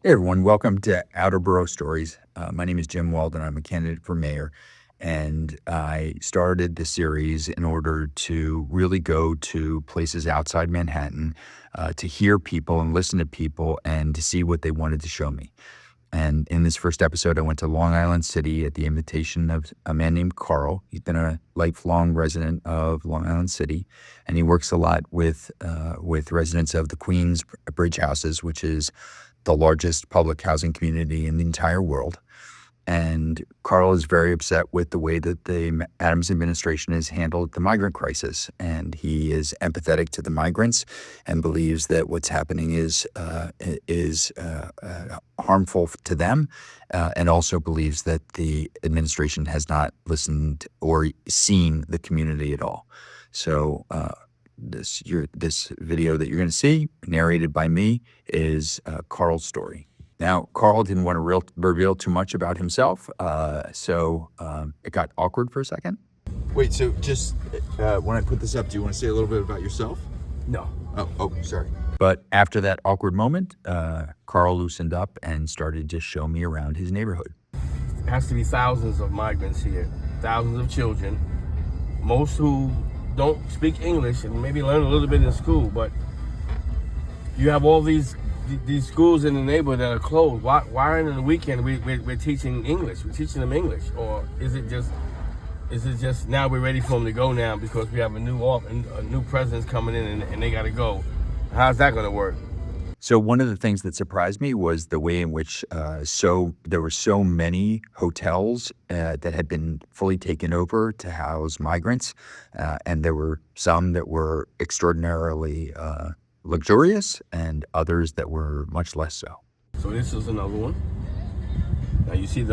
Hey everyone, welcome to Outer Borough Stories. My name is Jim Walden. I'm a candidate for mayor, and I started the series in order to really go to places outside Manhattan, to hear people and listen to people and to see what they wanted to show me. And in this first episode, I went to Long Island City at the invitation of a man named Carl. He's been a lifelong resident of Long Island City, and he works a lot with residents of the Queensbridge houses, which is the largest public housing community in the entire world. And Carl is very upset with the way that the Adams administration has handled the migrant crisis. And he is empathetic to the migrants and believes that what's happening is harmful to them, and also believes that the administration has not listened or seen the community at all. So this video that you're going to see, narrated by me, is Carl's story. Now, Carl didn't want to reveal too much about himself, so it got awkward for a second. Wait, so just when I put this up, do you want to say a little bit about yourself? No. Oh, sorry. But after that awkward moment, Carl loosened up and started to show me around his neighborhood. It has to be thousands of migrants here, thousands of children, most who don't speak English and maybe learn a little bit in school, but you have all these schools in the neighborhood that are closed. Why on the weekend we're teaching English? We're teaching them English, or is it just now we're ready for them to go now because we have a new president's coming in and they got to go? How's that going to work? So one of the things that surprised me was the way in which there were so many hotels that had been fully taken over to house migrants, and there were some that were extraordinarily luxurious and others that were much less so. So this is another one. Now you see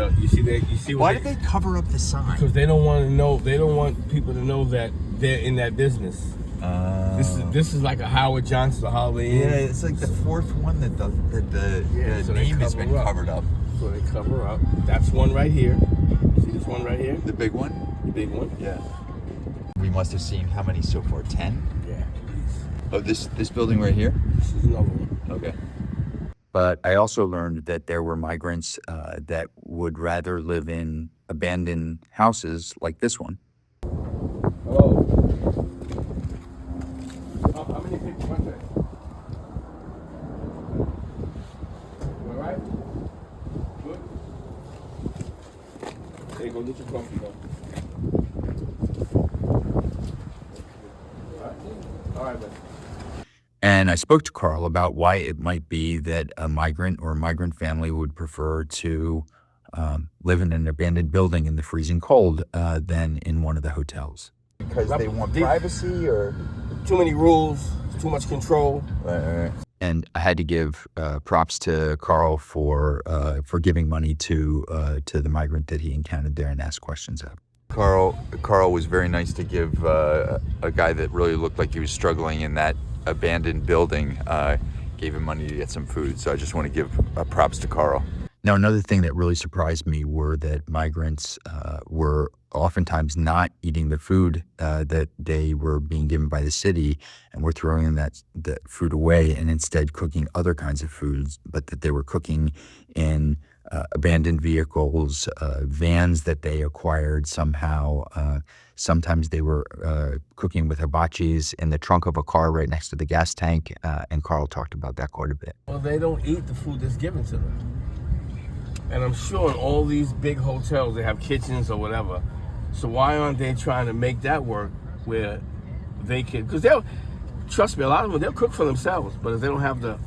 Why did they cover up the sign? Because they don't want to know. They don't want people to know that they're in that business. This is like a Howard Johnson, a Holiday Inn. Yeah, it's like the fourth one that the so name has been covered up. So they cover up. That's one right here. See this one right here? The big one? The big one? Yeah. We must have seen how many so far? 10? Yeah. Oh, this building right here? This is another one. Okay. But I also learned that there were migrants that would rather live in abandoned houses like this one. Hello. How many people went there? You all right? Good? There you go, get your coffee, though. All right, man. And I spoke to Carl about why it might be that a migrant or a migrant family would prefer to live in an abandoned building in the freezing cold than in one of the hotels. Because they want privacy, or too many rules, too much control. Right. And I had to give props to Carl for giving money to the migrant that he encountered there and asked questions of. Carl was very nice to give a guy that really looked like he was struggling in that abandoned building, gave him money to get some food. So I just want to give props to Carl. Now, another thing that really surprised me were that migrants were oftentimes not eating the food that they were being given by the city, and were throwing that food away and instead cooking other kinds of foods, but that they were cooking in abandoned vehicles, vans that they acquired somehow. Sometimes they were cooking with hibachis in the trunk of a car right next to the gas tank, and Carl talked about that quite a bit. Well, they don't eat the food that's given to them. And I'm sure in all these big hotels they have kitchens or whatever. So why aren't they trying to make that work where they can? Because trust me, a lot of them, they'll cook for themselves, but if they don't have the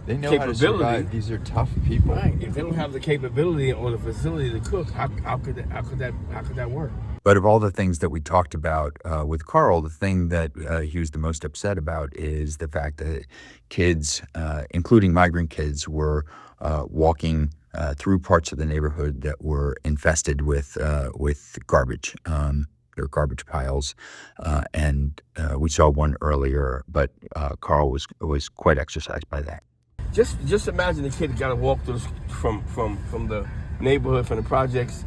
They know capability, how to survive. These are tough people. Right. If they don't have the capability or the facility to cook, how could that work? But of all the things that we talked about with Carl, the thing that he was the most upset about is the fact that kids, including migrant kids, were walking through parts of the neighborhood that were infested with garbage. There are garbage piles, and we saw one earlier. But Carl was quite exercised by that. Just imagine the kid got to walk through from the neighborhood, from the projects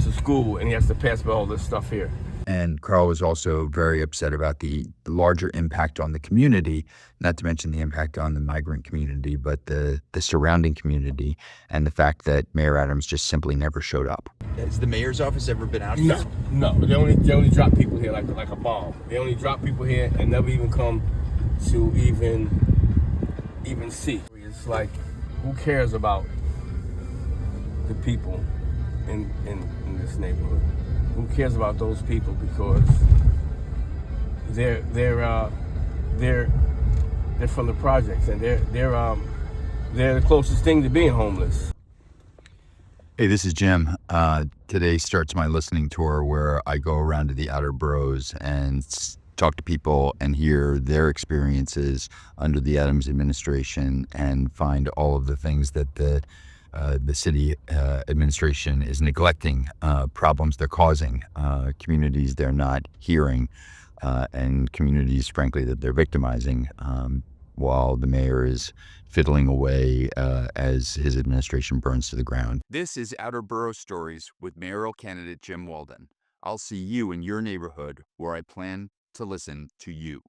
to school, and he has to pass by all this stuff here. And Carl was also very upset about the larger impact on the community, not to mention the impact on the migrant community, but the surrounding community, and the fact that Mayor Adams just simply never showed up. Has the mayor's office ever been out here? No. They only drop people here like a bomb. They only drop people here and never even come to even see. It's like, who cares about the people in this neighborhood? Who cares about those people? Because they're from the projects, and they're the closest thing to being homeless. Hey, this is Jim. Today starts my listening tour where I go around to the outer boroughs and talk to people and hear their experiences under the Adams administration and find all of the things that the city administration is neglecting, problems they're causing, communities they're not hearing, and communities, frankly, that they're victimizing, while the mayor is fiddling away as his administration burns to the ground. This is Outer Borough Stories with mayoral candidate Jim Walden. I'll see you in your neighborhood where I plan to listen to you.